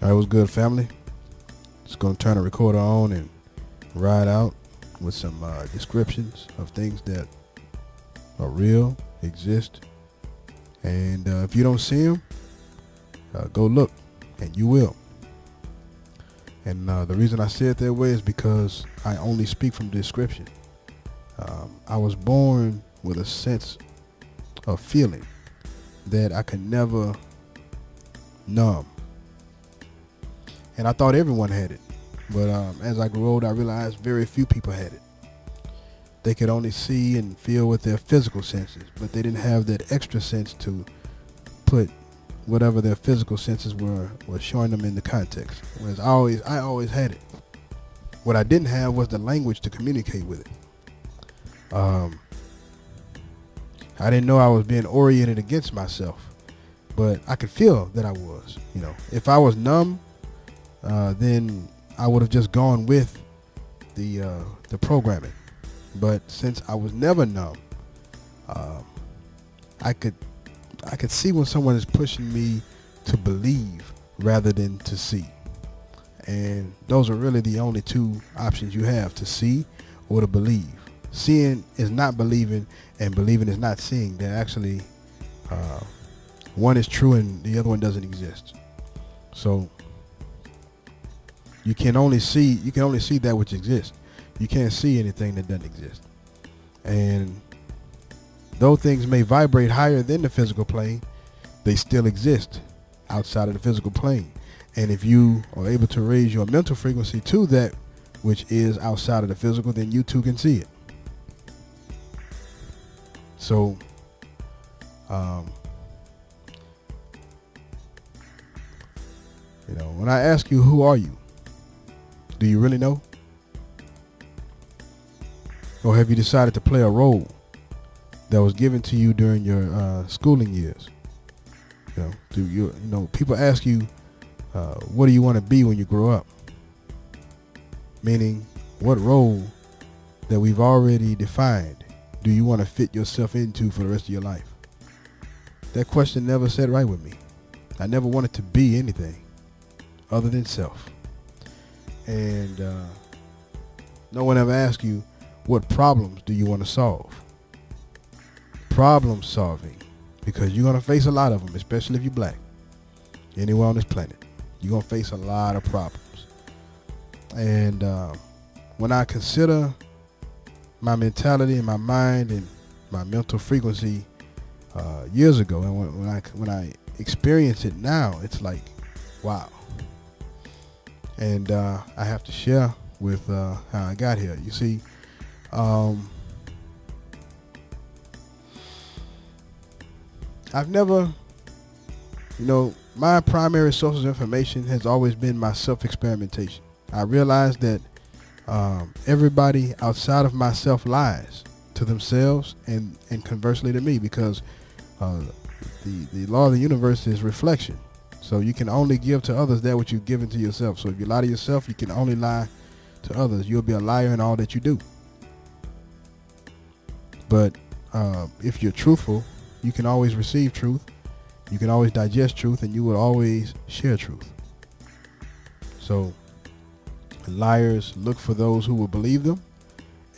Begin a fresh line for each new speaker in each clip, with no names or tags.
All right, what's good, family? Just gonna turn the recorder on and ride out with some descriptions of things that are real, exist, and if you don't see them, go look, and you will. And the reason I say it that way is because I only speak from description. I was born with a sense of feeling that I could never numb. And I thought everyone had it. But as I grew older, I realized very few people had it. They could only see and feel with their physical senses, but they didn't have that extra sense to put whatever their physical senses were showing them in the context. Whereas I always had it. What I didn't have was the language to communicate with it. I didn't know I was being oriented against myself, but I could feel that I was. If I was numb, then I would have just gone with the programming. But since I was never numb, I could see when someone is pushing me to believe rather than to see. And those are really the only two options you have: to see or to believe. Seeing is not believing, and believing is not seeing. They're actually, one is true and the other one doesn't exist. So you can only see that which exists. You can't see anything that doesn't exist. And though things may vibrate higher than the physical plane, they still exist outside of the physical plane. And if you are able to raise your mental frequency to that which is outside of the physical, then you too can see it. So when I ask you, who are you? Do you really know? Or have you decided to play a role that was given to you during your schooling years? People ask you, what do you want to be when you grow up? Meaning, what role that we've already defined do you want to fit yourself into for the rest of your life? That question never sat right with me. I never wanted to be anything other than self. And no one ever asked you, what problems do you want to solve? Problem solving, because you're going to face a lot of them, especially if you're black. Anywhere on this planet, you're going to face a lot of problems. And when I consider my mentality and my mind and my mental frequency years ago, and when I experience it now, it's like, wow. And I have to share with how I got here. You see, I've never, my primary source of information has always been my self-experimentation. I realized that everybody outside of myself lies to themselves and conversely to me, because the law of the universe is reflection. So you can only give to others that which you've given to yourself. So if you lie to yourself, you can only lie to others. You'll be a liar in all that you do. But if you're truthful, you can always receive truth. You can always digest truth, and you will always share truth. So liars look for those who will believe them,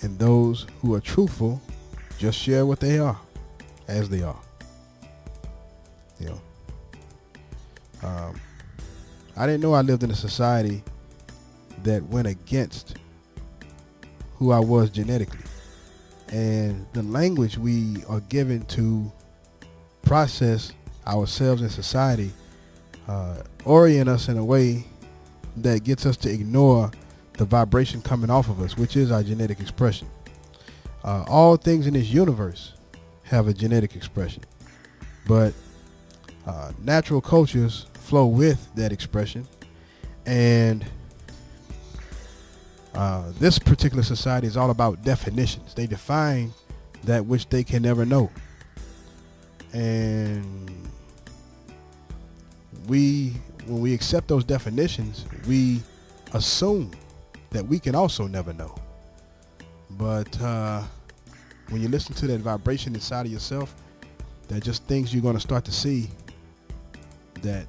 and those who are truthful just share what they are as they are. I didn't know I lived in a society that went against who I was genetically. And the language we are given to process ourselves in society orient us in a way that gets us to ignore the vibration coming off of us, which is our genetic expression. All things in this universe have a genetic expression, but natural cultures flow with that expression. And this particular society is all about definitions. They define that which they can never know. And when we accept those definitions, we assume that we can also never know. But when you listen to that vibration inside of yourself, there are just things you're going to start to see that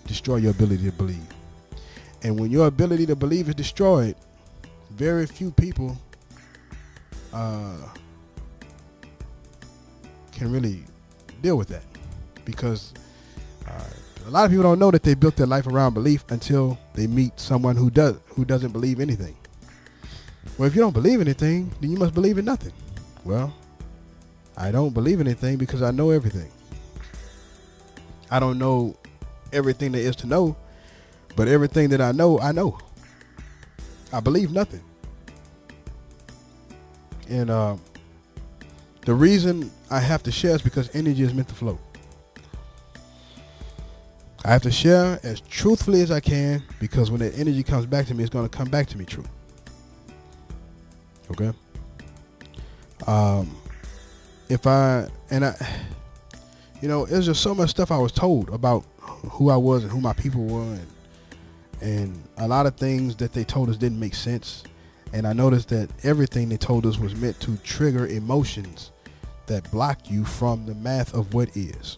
destroy your ability to believe. And when your ability to believe is destroyed, very few people can really deal with that, because a lot of people don't know that they built their life around belief until they meet someone who doesn't believe anything. Well, if you don't believe anything, then you must believe in nothing. Well, I don't believe anything because I know everything. I don't know everything there is to know, but everything that I know, I know. I believe nothing. And the reason I have to share is because energy is meant to flow. I have to share as truthfully as I can, because when that energy comes back to me, it's going to come back to me true. Okay? There's just so much stuff I was told about who I was and who my people were, and a lot of things that they told us didn't make sense. And I noticed that everything they told us was meant to trigger emotions that block you from the math of what is.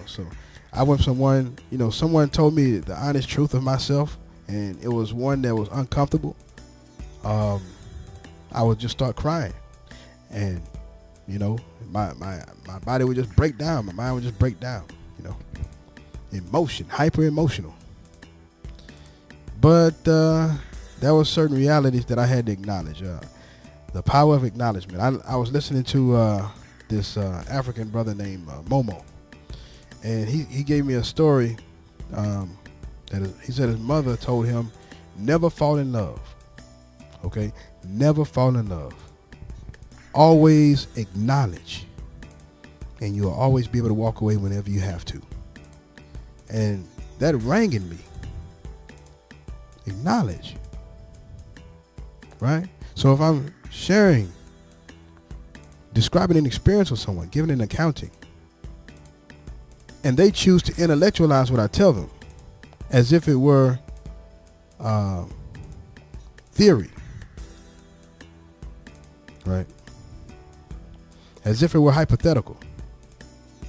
So I went someone told me the honest truth of myself, and it was one that was uncomfortable. I would just start crying, and my body would just break down, my mind would just break down. Emotion, hyper emotional. But there were certain realities that I had to acknowledge. The power of acknowledgement. I was listening to this African brother named Momo, and he gave me a story he said his mother told him, never fall in love. Okay? Never fall in love. Always acknowledge, and you'll always be able to walk away whenever you have to. And that rang in me. Acknowledge. Right? So if I'm describing an experience with someone, giving an accounting, and they choose to intellectualize what I tell them as if it were theory, right? As if it were hypothetical.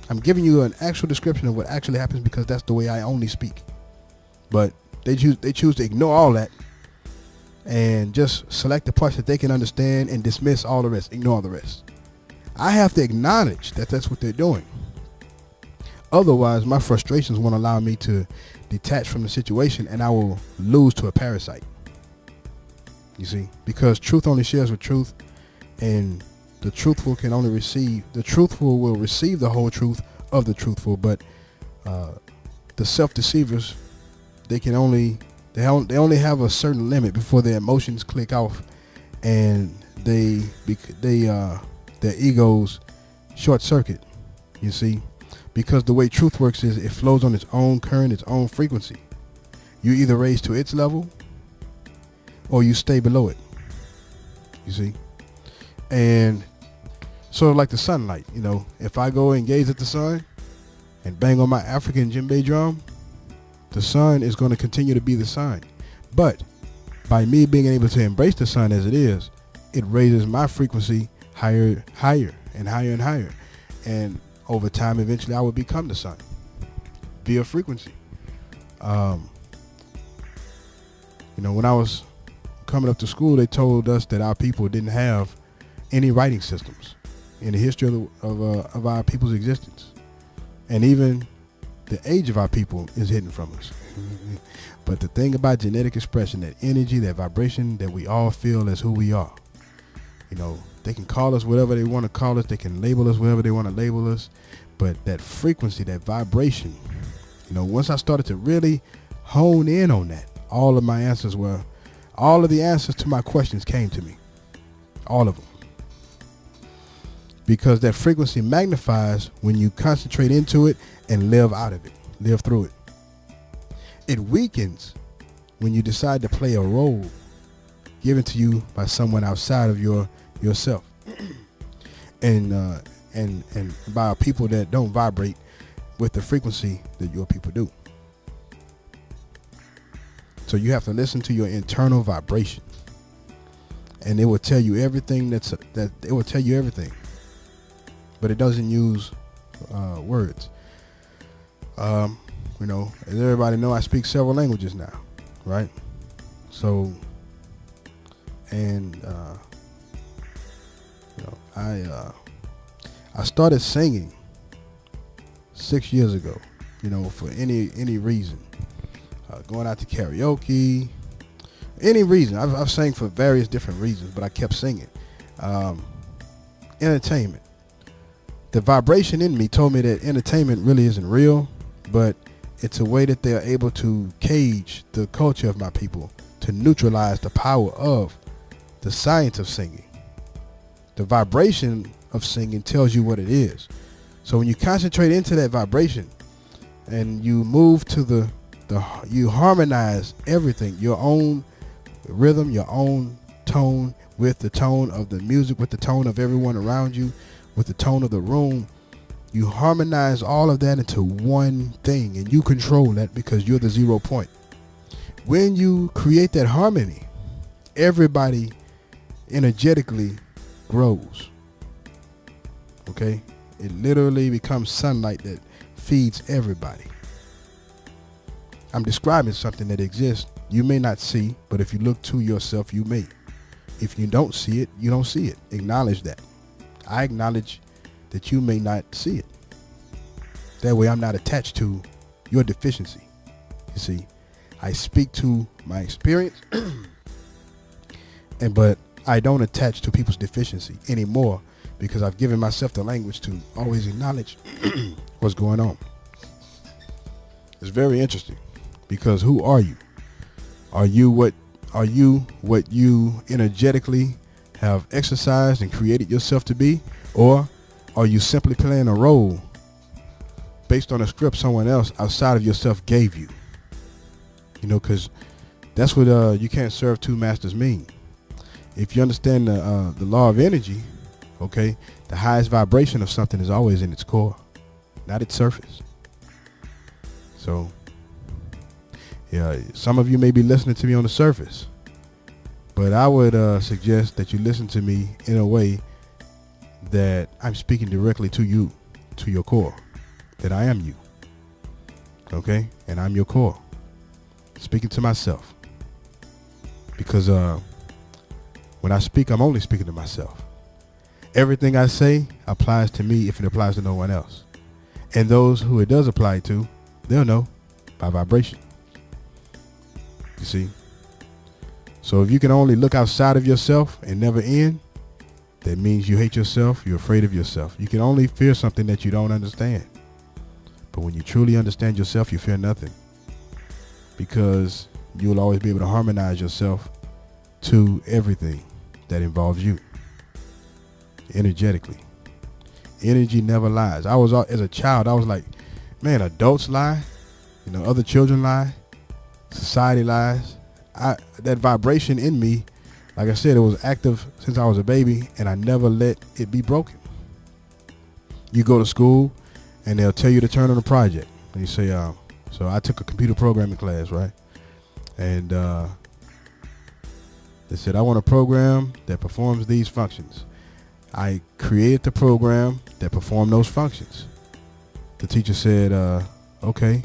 I'm giving you an actual description of what actually happens because that's the way I only speak. But they choose to ignore all that and just select the parts that they can understand and dismiss all the rest, ignore the rest. I have to acknowledge that that's what they're doing. Otherwise, my frustrations won't allow me to detach from the situation, and I will lose to a parasite. You see, because truth only shares with truth, and the truthful will receive the whole truth of the truthful, but the self-deceivers, they only have a certain limit before their emotions click off, and their egos short circuit. You see, because the way truth works is it flows on its own current, its own frequency. You either raise to its level or you stay below it. You see, and sort of like the sunlight. If I go and gaze at the sun and bang on my African djembe drum, the sun is going to continue to be the sun. But by me being able to embrace the sun as it is, it raises my frequency higher and higher and higher. And over time, eventually I will become the sun via frequency. When I was coming up to school, they told us that our people didn't have any writing systems in the history of our people's existence. And even the age of our people is hidden from us. But the thing about genetic expression, that energy, that vibration that we all feel as who we are, they can call us whatever they want to call us. They can label us whatever they want to label us. But that frequency, that vibration, once I started to really hone in on that, all of the answers to my questions came to me. All of them. Because that frequency magnifies when you concentrate into it and live out of it, live through it. It weakens when you decide to play a role given to you by someone outside of yourself, and by people that don't vibrate with the frequency that your people do. So you have to listen to your internal vibration, and it will tell you everything. It will tell you everything, but it doesn't use words. As everybody know, I speak several languages now. right? So, and I started singing 6 years ago. For any reason, going out to karaoke, any reason. I've sang for various different reasons, but I kept singing. Entertainment. The vibration in me told me that entertainment really isn't real, but it's a way that they are able to cage the culture of my people, to neutralize the power of the science of singing. The vibration of singing tells you what it is. So when you concentrate into that vibration and you move to you harmonize everything, your own rhythm, your own tone, with the tone of the music, with the tone of everyone around you, with the tone of the room. You harmonize all of that into one thing, and you control that because you're the 0 point. When you create that harmony, everybody energetically grows. Okay? It literally becomes sunlight that feeds everybody. I'm describing something that exists. You may not see, but if you look to yourself, you may. If you don't see it, you don't see it. Acknowledge that. I acknowledge that you may not see it. That way I'm not attached to your deficiency. You see, I speak to my experience, but I don't attach to people's deficiency anymore because I've given myself the language to always acknowledge what's going on. It's very interesting because who are you? Are you what you energetically have exercised and created yourself to be? Or are you simply playing a role based on a script someone else outside of yourself gave you? Because that's what you can't serve two masters mean. If you understand the law of energy, okay, the highest vibration of something is always in its core, not its surface. So, yeah, some of you may be listening to me on the surface, but I would suggest that you listen to me in a way that I'm speaking directly to you, to your core, that I am you, okay, and I'm your core, speaking to myself, because when I speak, I'm only speaking to myself. Everything I say applies to me if it applies to no one else, and those who it does apply to, they'll know by vibration. You see? So if you can only look outside of yourself and never in, that means you hate yourself, you're afraid of yourself. You can only fear something that you don't understand. But when you truly understand yourself, you fear nothing. Because you'll always be able to harmonize yourself to everything that involves you. Energetically. Energy never lies. As a child, I was like, man, adults lie. Other children lie. Society lies. That vibration in me, like I said, it was active since I was a baby, and I never let it be broken. You go to school, and they'll tell you to turn on a project. And you say, so I took a computer programming class, right? And they said, I want a program that performs these functions. I created the program that performed those functions. The teacher said, okay,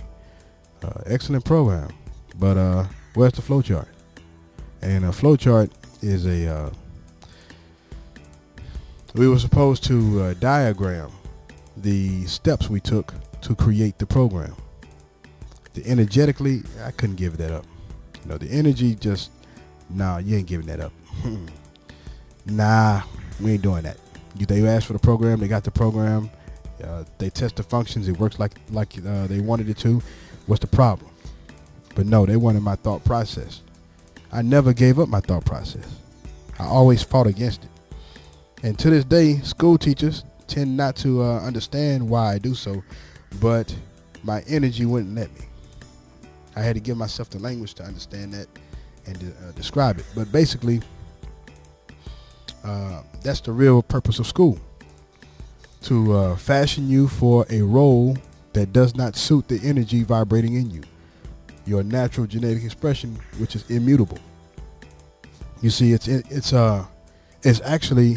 excellent program, but where's the flowchart? And a flowchart is we were supposed to diagram the steps we took to create the program. The energetically, I couldn't give that up. The energy just, nah, you ain't giving that up. Nah, we ain't doing that. They asked for the program, they got the program, they test the functions, it works like they wanted it to. What's the problem? But no, they wanted my thought process. I never gave up my thought process. I always fought against it. And to this day, school teachers tend not to understand why I do so, but my energy wouldn't let me. I had to give myself the language to understand that and describe it. But basically, that's the real purpose of school, to fashion you for a role that does not suit the energy vibrating in you, your natural genetic expression, which is immutable. You see, it's actually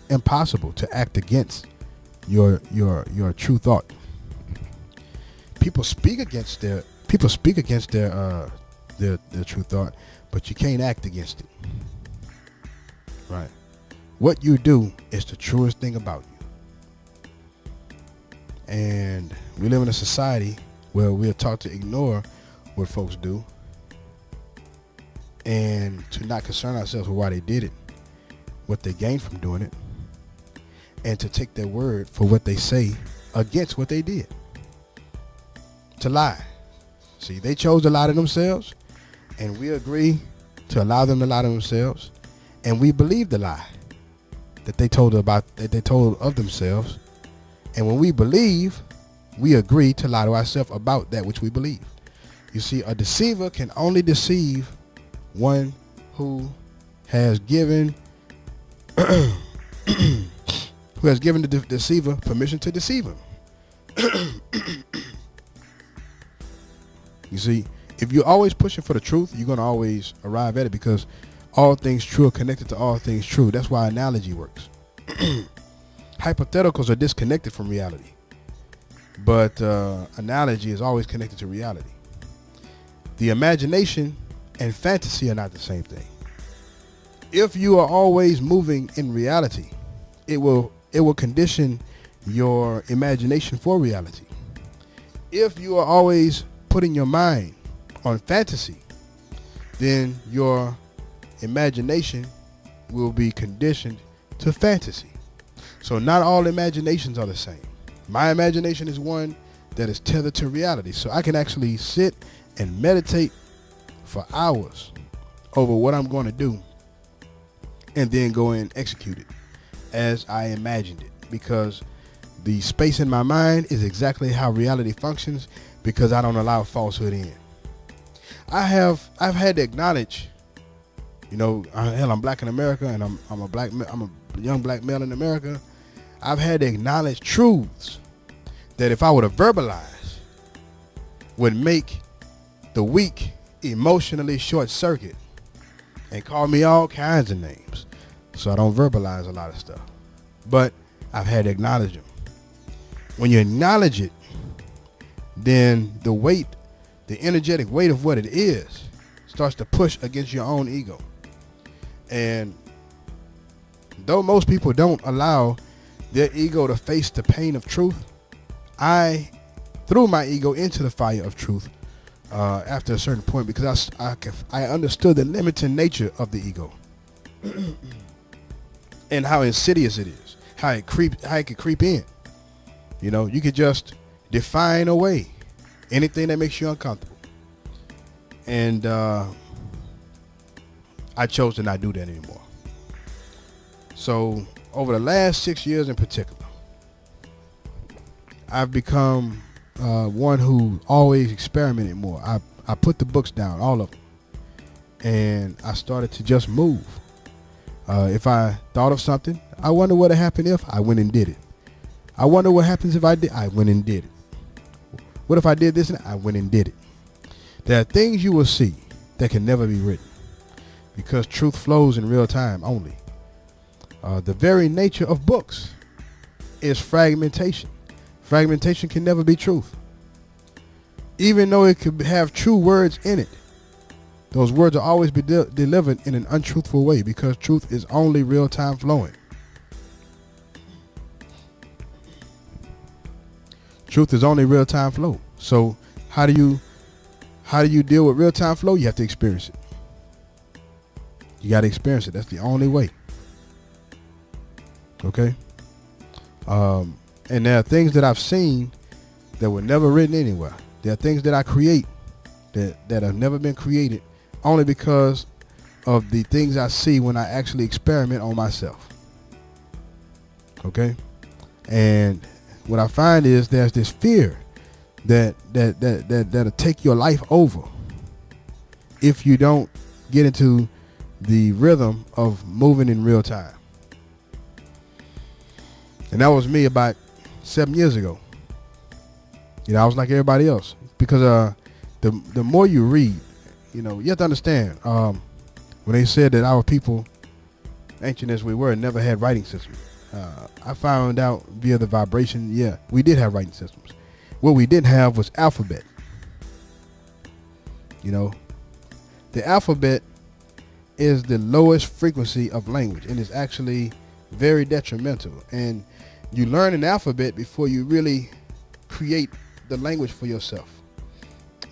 impossible to act against your true thought. People speak against People speak against their true thought, but you can't act against it. Right. What you do is the truest thing about you. And we live in a society where we're taught to ignore what folks do and to not concern ourselves with why they did it, what they gained from doing it, and to take their word for what they say against what they did. To lie. See, they chose to lie to themselves, and we agree to allow them to lie to themselves, and we believe the lie that they told of themselves. And when we believe, we agree to lie to ourselves about that which we believe. You see, a deceiver can only deceive one who has given the deceiver permission to deceive him. You see, if you're always pushing for the truth, you're going to always arrive at it, because all things true are connected to all things true. That's why analogy works. Hypotheticals are disconnected from reality, but analogy is always connected to reality. The imagination and fantasy are not the same thing. If you are always moving in reality, it will condition your imagination for reality. If you are always putting your mind on fantasy, then your imagination will be conditioned to fantasy. So not all imaginations are the same. My imagination is one that is tethered to reality. So I can actually sit and meditate for hours over what I'm going to do, and then go and execute it as I imagined it, because the space in my mind is exactly how reality functions, because I don't allow falsehood in. I've had to acknowledge, I'm black in America, and I'm a young black male in America. I've had to acknowledge truths that if I were to verbalize would make the weak emotionally short circuit and call me all kinds of names. So I don't verbalize a lot of stuff, but I've had to acknowledge them. When you acknowledge it, then the energetic weight of what it is starts to push against your own ego. And though most people don't allow their ego to face the pain of truth, I threw my ego into the fire of truth after a certain point, because I understood the limiting nature of the ego and how insidious it is, how it could creep in. You could just define away anything that makes you uncomfortable. And I chose to not do that anymore. So over the last 6 years in particular, I've become one who always experimented more. I put the books down, all of them, and I started to just move. If I thought of something, I wonder what would happen if I went and did it. I wonder what happens if I went and did it. What if I did this and I went and did it? There are things you will see that can never be written, because truth flows in real time only. The very nature of books is fragmentation. Fragmentation can never be truth. Even though it could have true words in it, those words will always be delivered in an untruthful way, because truth is only real time flowing. Truth is only real time flow. So how do you deal with real time flow? You have to experience it. You got to experience it. That's the only way. Okay. And there are things that I've seen that were never written anywhere. There are things that I create that have never been created, only because of the things I see when I actually experiment on myself. Okay. And what I find is there's this fear that'll take your life over if you don't get into the rhythm of moving in real time. And that was me about 7 years ago. I was like everybody else, because the more you read, you have to understand, when they said that our people, ancient as we were, never had writing systems. I found out via the vibration, we did have writing systems. What we didn't have was alphabet. You know, the alphabet is the lowest frequency of language and is actually very detrimental. And you learn an alphabet before you really create the language for yourself.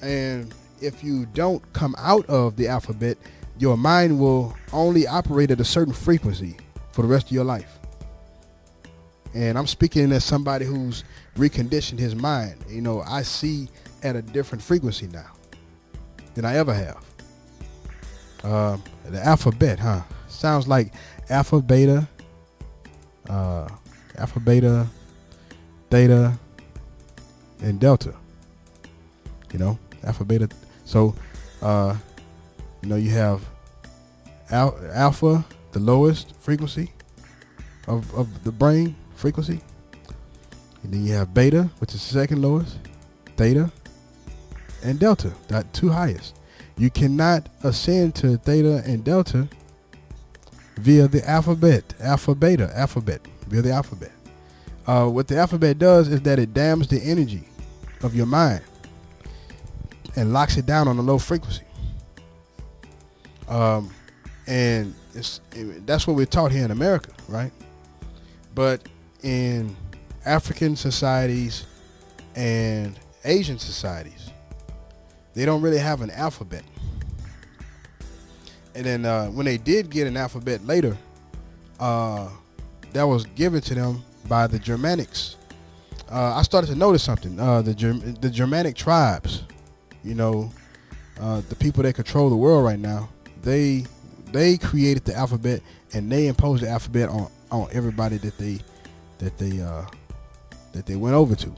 And if you don't come out of the alphabet, your mind will only operate at a certain frequency for the rest of your life. And I'm speaking as somebody who's reconditioned his mind. You know, I see at a different frequency now than I ever have. The alphabet, sounds like alpha, beta, theta, and delta. You know, alpha, beta. So, you know, you have alpha, the lowest frequency of the brain frequency. And then you have beta, which is the second lowest, theta, and delta, the two highest. You cannot ascend to theta and delta via the alphabet, via the alphabet. What the alphabet does is that it dams the energy of your mind and locks it down on a low frequency. And that's what we're taught here in America, right? But in African societies and Asian societies, they don't really have an alphabet. And then when they did get an alphabet later, that was given to them by the Germanics. I started to notice something. The Germanic tribes, you know, the people that control the world right now, they created the alphabet and they imposed the alphabet on everybody that they went over to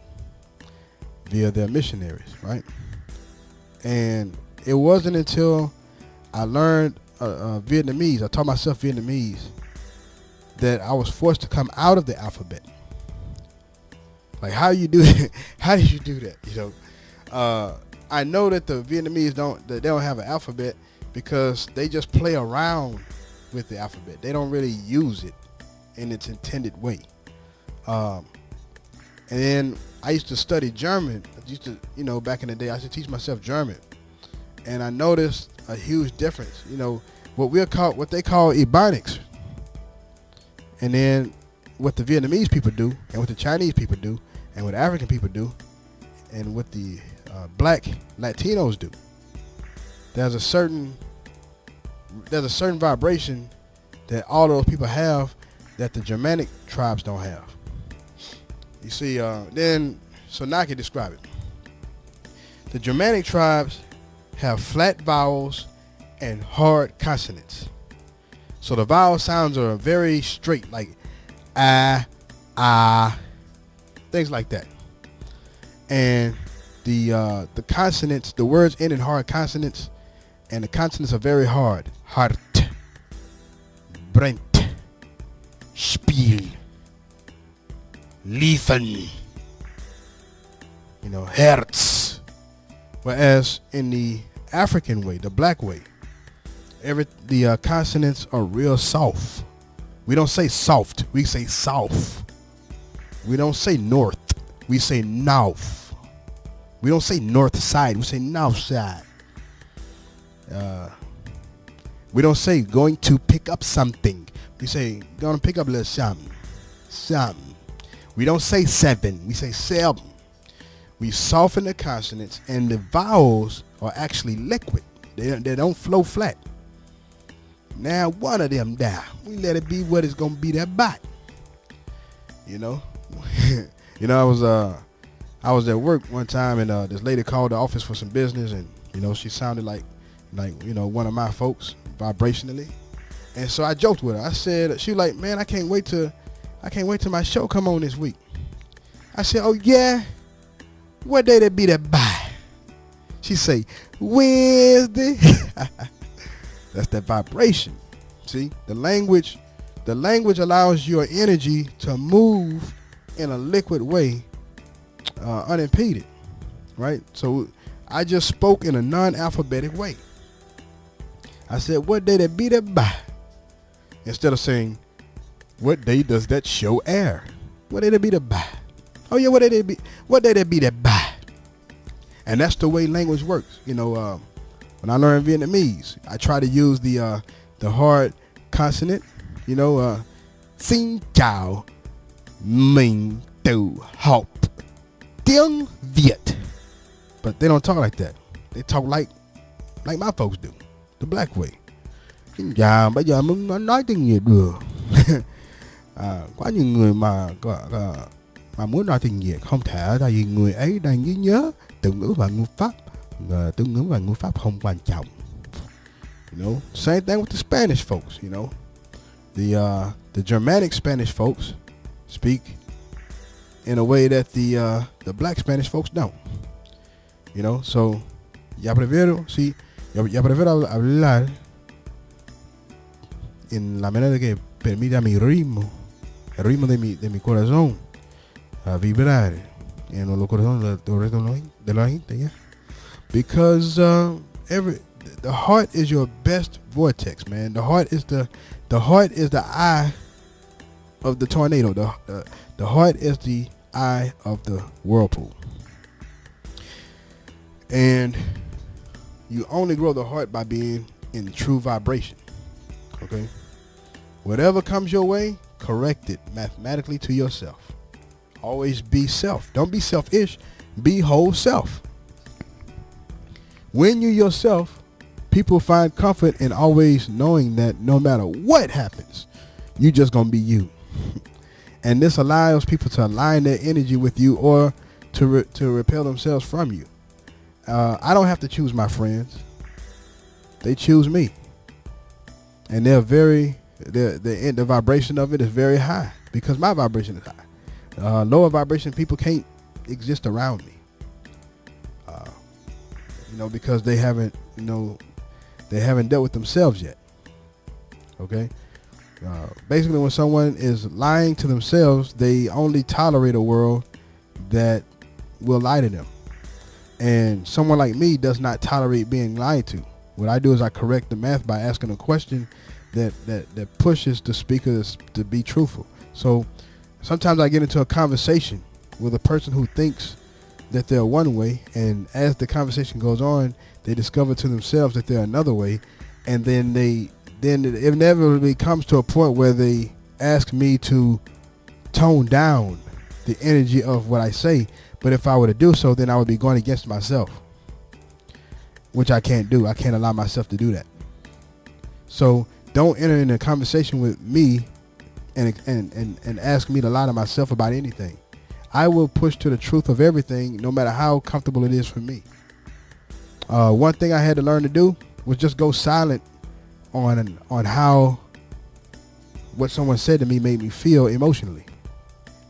via their missionaries, right? And it wasn't until I learned Vietnamese, I taught myself Vietnamese, that I was forced to come out of the alphabet. Like, how you do that? How did you do that? You know, I know that the Vietnamese don't have an alphabet because they just play around with the alphabet. They don't really use it in its intended way. And then I used to study German. I used to, you know, back in the day, I used to teach myself German, and I noticed a huge difference. You know, what they call Ebonics, and then what the Vietnamese people do, and what the Chinese people do, and what the African people do, and what the black Latinos do. There's a certain vibration that all those people have that the Germanic tribes don't have. You see, so now I can describe it. The Germanic tribes have flat vowels and hard consonants. So the vowel sounds are very straight, like things like that. And the consonants, the words end in hard consonants, and the consonants are very hard. Hart, Brent, Spiel, Liefen, you know, Herz. Whereas in the African way, the black way, the consonants are real soft. We don't say soft, we say soft. We don't say north, we say north. We don't say north side, we say north side. We don't say going to pick up something. We say gonna pick up a little something. We don't say seven, we say seven. We soften the consonants, and the vowels are actually liquid. They don't flow flat. Now one of them die. We let it be what it's gonna be, that bot. You know? You know, I was at work one time, and this lady called the office for some business, and you know, she sounded like you know, one of my folks vibrationally. And so I joked with her. I said, she was like, man, I can't wait till my show come on this week. I said, oh yeah? What day that be that by? She say, Wednesday. That's that vibration. See, the language allows your energy to move in a liquid way, unimpeded, right? So I just spoke in a non-alphabetic way. I said, what day that be that by? Instead of saying, what day does that show air? What day that be that by? Oh yeah, what day that be that by? And that's the way language works. You know, When I learned Vietnamese, I try to use the hard consonant, xin chào, mình tự học tiếng Việt. But they don't talk like that. They talk like my folks do, the black way. Xin chào, bây giờ mình nói tiếng Việt được. Có những người mà muốn nói tiếng Việt không thể, tại vì người ấy đang ghi nhớ từ ngữ và ngữ pháp. Từ ngữ và ngữ pháp không quan trọng. Same thing with the Spanish folks. The Germanic Spanish folks speak in a way that the black Spanish folks don't. So ya prefiero hablar en la manera que permita mi ritmo, el ritmo de mi corazón vibrar en los corazones de la gente, yeah. Because the heart is your best vortex, man. The heart is the eye of the tornado. The heart is the eye of the whirlpool. And you only grow the heart by being in true vibration. Okay? Whatever comes your way, correct it mathematically to yourself. Always be self. Don't be selfish. Be whole self. When you yourself, people find comfort in always knowing that no matter what happens, you just gonna be you. And this allows people to align their energy with you or to repel themselves from you. I don't have to choose my friends. They choose me. And the vibration of it is very high because my vibration is high. Lower vibration people can't exist around me. Because they haven't dealt with themselves yet. Okay? Basically, when someone is lying to themselves, they only tolerate a world that will lie to them. And someone like me does not tolerate being lied to. What I do is I correct the math by asking a question that pushes the speaker to be truthful. So sometimes I get into a conversation with a person who thinks that they're one way, and as the conversation goes on, they discover to themselves that they're another way, and then it inevitably comes to a point where they ask me to tone down the energy of what I say. But if I were to do so, then I would be going against myself, which I can't do. I can't allow myself to do that. So don't enter in a conversation with me and ask me to lie to myself about anything. I will push to the truth of everything, no matter how comfortable it is for me. One thing I had to learn to do was just go silent on how what someone said to me made me feel emotionally.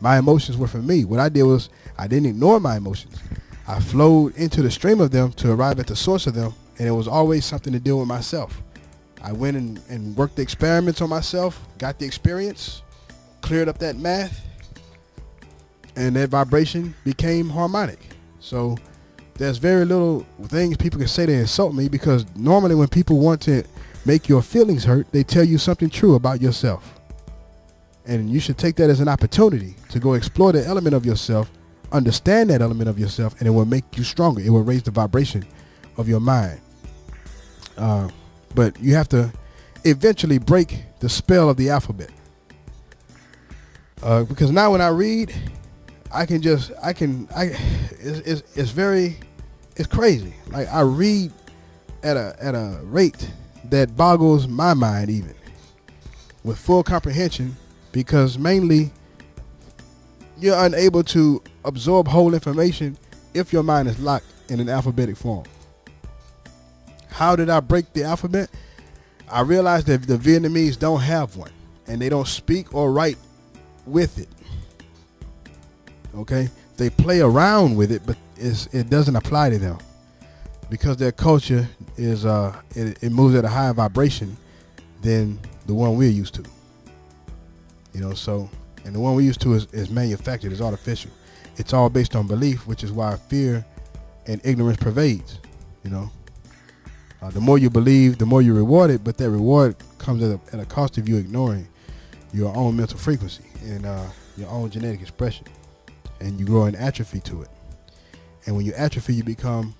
My emotions were for me. What I did was I didn't ignore my emotions. I flowed into the stream of them to arrive at the source of them, and it was always something to deal with myself. I went and worked the experiments on myself, got the experience, cleared up that math, and that vibration became harmonic. So there's very little things people can say to insult me, because normally when people want to make your feelings hurt, they tell you something true about yourself. And you should take that as an opportunity to go explore the element of yourself, understand that element of yourself, and it will make you stronger. It will raise the vibration of your mind. But you have to eventually break the spell of the alphabet. Because now when I read, it's crazy. Like I read at a rate that boggles my mind even, with full comprehension, because mainly you're unable to absorb whole information if your mind is locked in an alphabetic form. How did I break the alphabet? I realized that the Vietnamese don't have one, and they don't speak or write with it. Okay? They play around with it, but it doesn't apply to them, because their culture is it moves at a higher vibration than the one we're used to. So, and the one we're used to is manufactured, is artificial. It's all based on belief, which is why fear and ignorance pervades. The more you believe, the more you're rewarded, but that reward comes at a cost of you ignoring your own mental frequency and your own genetic expression, and you grow an atrophy to it. And when you atrophy, you become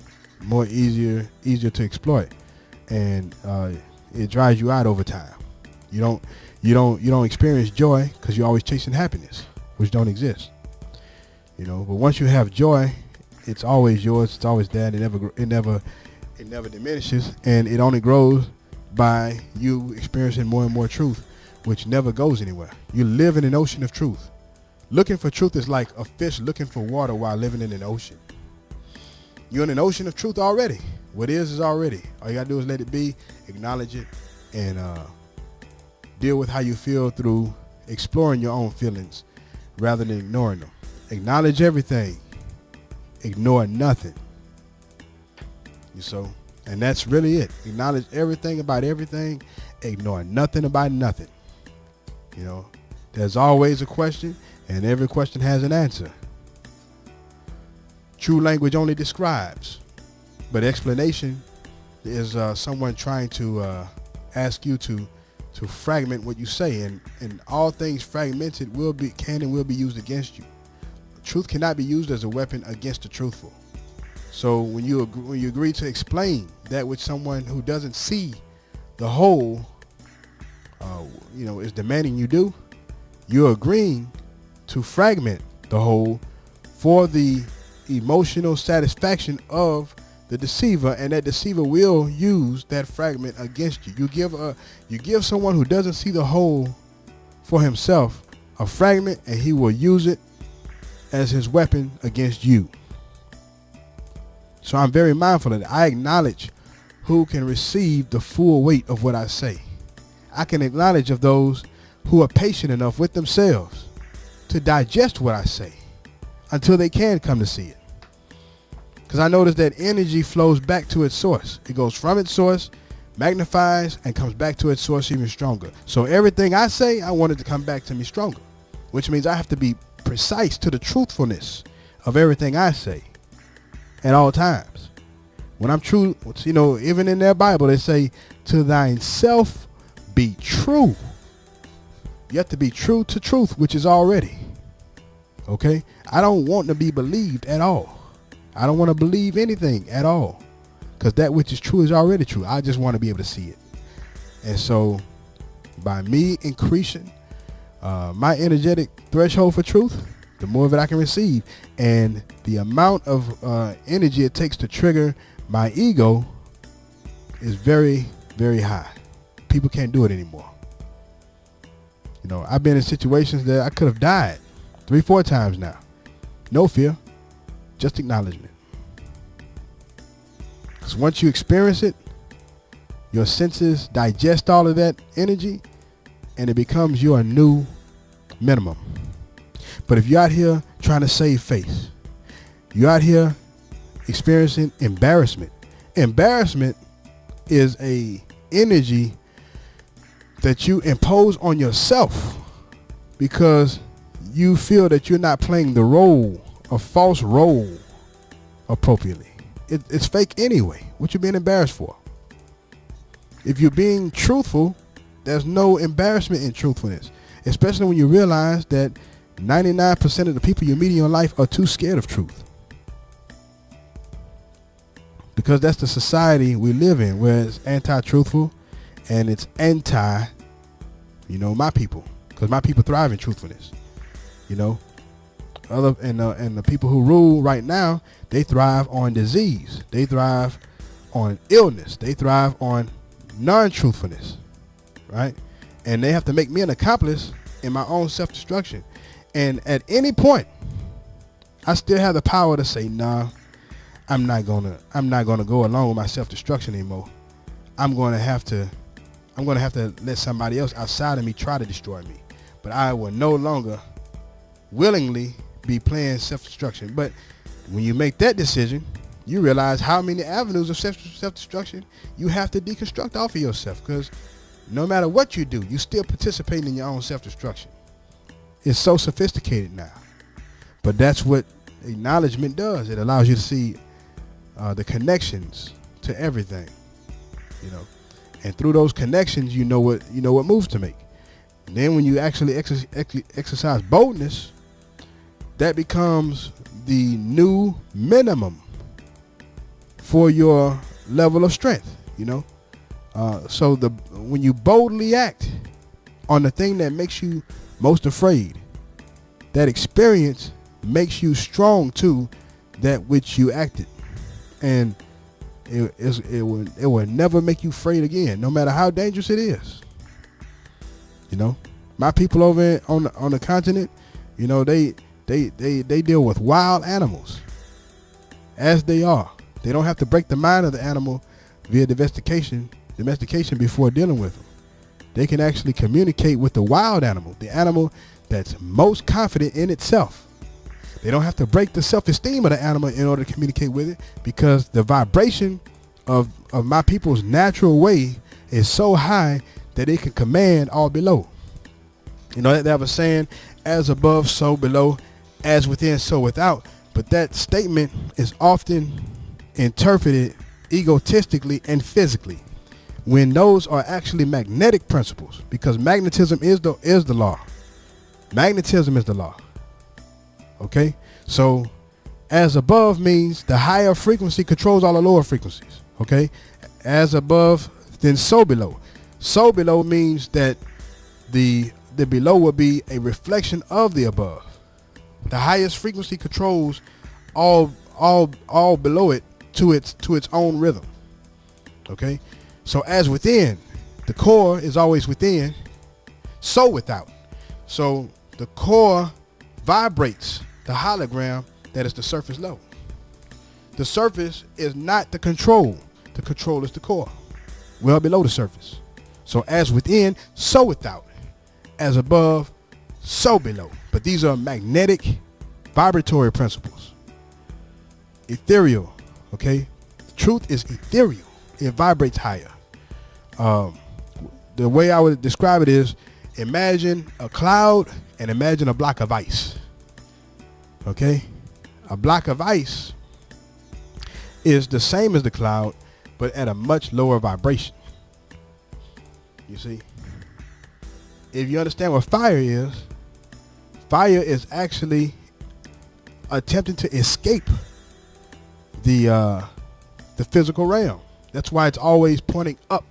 easier to exploit. and it dries you out over time. You don't experience joy because you're always chasing happiness, which don't exist. But once you have joy, it's always yours. It's always there. It never diminishes, and it only grows by you experiencing more and more truth, which never goes anywhere. You live in an ocean of truth. Looking for truth is like a fish looking for water while living in an ocean. You're in an ocean of truth already. What is already. All you gotta do is let it be, acknowledge it, and deal with how you feel through exploring your own feelings rather than ignoring them. Acknowledge everything. Ignore nothing. And that's really it. Acknowledge everything about everything. Ignore nothing about nothing. There's always a question, and every question has an answer. True language only describes, but explanation is someone trying to ask you to fragment what you say, and all things fragmented can and will be used against you. Truth cannot be used as a weapon against the truthful. So when you agree to explain that which someone who doesn't see the whole, is demanding you do, you're agreeing to fragment the whole for the emotional satisfaction of the deceiver, and that deceiver will use that fragment against you. You give someone who doesn't see the whole for himself a fragment, and he will use it as his weapon against you. So I'm very mindful of that. I acknowledge who can receive the full weight of what I say. I can acknowledge of those who are patient enough with themselves to digest what I say until they can come to see it. Because I notice that energy flows back to its source. It goes from its source, magnifies, and comes back to its source even stronger. So everything I say, I want it to come back to me stronger, which means I have to be precise to the truthfulness of everything I say at all times. When I'm true, even in their Bible, they say, to thyself be true. You have to be true to truth, which is already. Okay? I don't want to be believed at all. I don't want to believe anything at all, because that which is true is already true. I just want to be able to see it. And so by me increasing my energetic threshold for truth, the more of it I can receive. And the amount of energy it takes to trigger my ego is very, very high. People can't do it anymore. I've been in situations that I could have died 3-4 times now. No fear, just acknowledgement. Because once you experience it, your senses digest all of that energy, and it becomes your new minimum. But if you're out here trying to save face, you're out here experiencing embarrassment. Embarrassment is a energy that you impose on yourself because you feel that you're not playing the role, a false role, appropriately. It's fake anyway. What you being embarrassed for? If you're being truthful, there's no embarrassment in truthfulness, especially when you realize that 99% of the people you meet in your life are too scared of truth. Because that's the society we live in, where it's anti-truthful and it's anti, my people. Because my people thrive in truthfulness. And the people who rule right now, they thrive on disease. They thrive on illness. They thrive on non-truthfulness, right? And they have to make me an accomplice in my own self-destruction. And at any point, I still have the power to say, nah, I'm not gonna go along with my self-destruction anymore. I'm gonna have to let somebody else outside of me try to destroy me. But I will no longer willingly be playing self-destruction. But when you make that decision, you realize how many avenues of self-destruction you have to deconstruct off of yourself. Because no matter what you do, you still participating in your own self-destruction. It's so sophisticated now. But that's what acknowledgement does. It allows you to see the connections to everything, and through those connections, you know what moves to make. And then when you actually exercise boldness, that becomes the new minimum for your level of strength. So when you boldly act on the thing that makes you most afraid, that experience makes you strong to that which you acted, and it will never make you afraid again, no matter how dangerous it is. You know, my people over on the continent, you know, they deal with wild animals as they are. They don't have to break the mind of the animal via domestication before dealing with them. They can actually communicate with the wild animal, the animal that's most confident in itself. They don't have to break the self-esteem of the animal in order to communicate with it, because the vibration of my people's natural way is so high that it can command all below. You know, they have a saying, as above, so below, as within, so without. But that statement is often interpreted egotistically and physically, when those are actually magnetic principles, because magnetism is the law. Magnetism is the law. Okay? So as above means the higher frequency controls all the lower frequencies. Okay? As above, then so below. So below means that the below will be a reflection of the above. The highest frequency controls all below it to its own rhythm. Okay? So as within, the core is always within, so without. So the core vibrates the hologram that is the surface level. The surface is not the control. The control is the core, well below the surface. So as within, so without. As above, so below. But these are magnetic vibratory principles. Ethereal, okay? Truth is ethereal. It vibrates higher. The way I would describe it is, imagine a cloud and imagine a block of ice. Okay? A block of ice is the same as the cloud, but at a much lower vibration. You see? If you understand what fire is actually attempting to escape the physical realm. That's why it's always pointing up.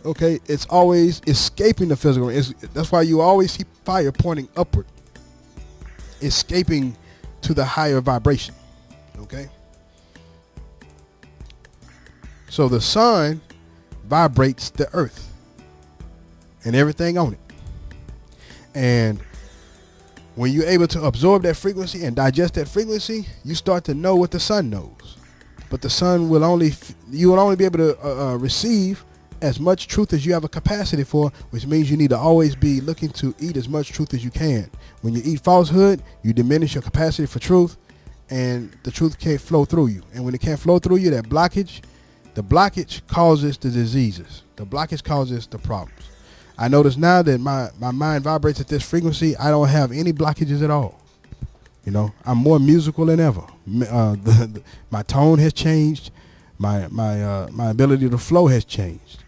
Okay, it's always escaping the physical. That's why you always see fire pointing upward, escaping to the higher vibration. Okay, so the sun vibrates the earth and everything on it, and when you're able to absorb that frequency and digest that frequency, you start to know what the sun knows. But the sun you will only be able to receive as much truth as you have a capacity for, which means you need to always be looking to eat as much truth as you can. When you eat falsehood, you diminish your capacity for truth, and the truth can't flow through you. And when it can't flow through you, the blockage causes the diseases. The blockage causes the problems. I notice now that my mind vibrates at this frequency. I don't have any blockages at all. You know, I'm more musical than ever. My tone has changed. My ability to flow has changed.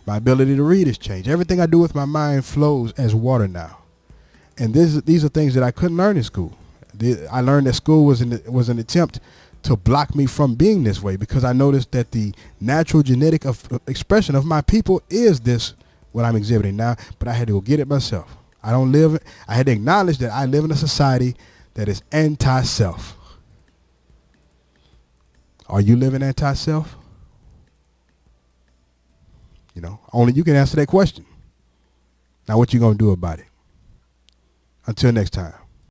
My ability to read has changed. Everything I do with my mind flows as water now. And these are things that I couldn't learn in school. I learned that school was an attempt to block me from being this way, because I noticed that the natural genetic expression of my people is this, what I'm exhibiting now, but I had to go get it myself. I had to acknowledge that I live in a society that is anti-self. Are you living anti-self? You know, only you can answer that question. Now what you gonna do about it? Until next time.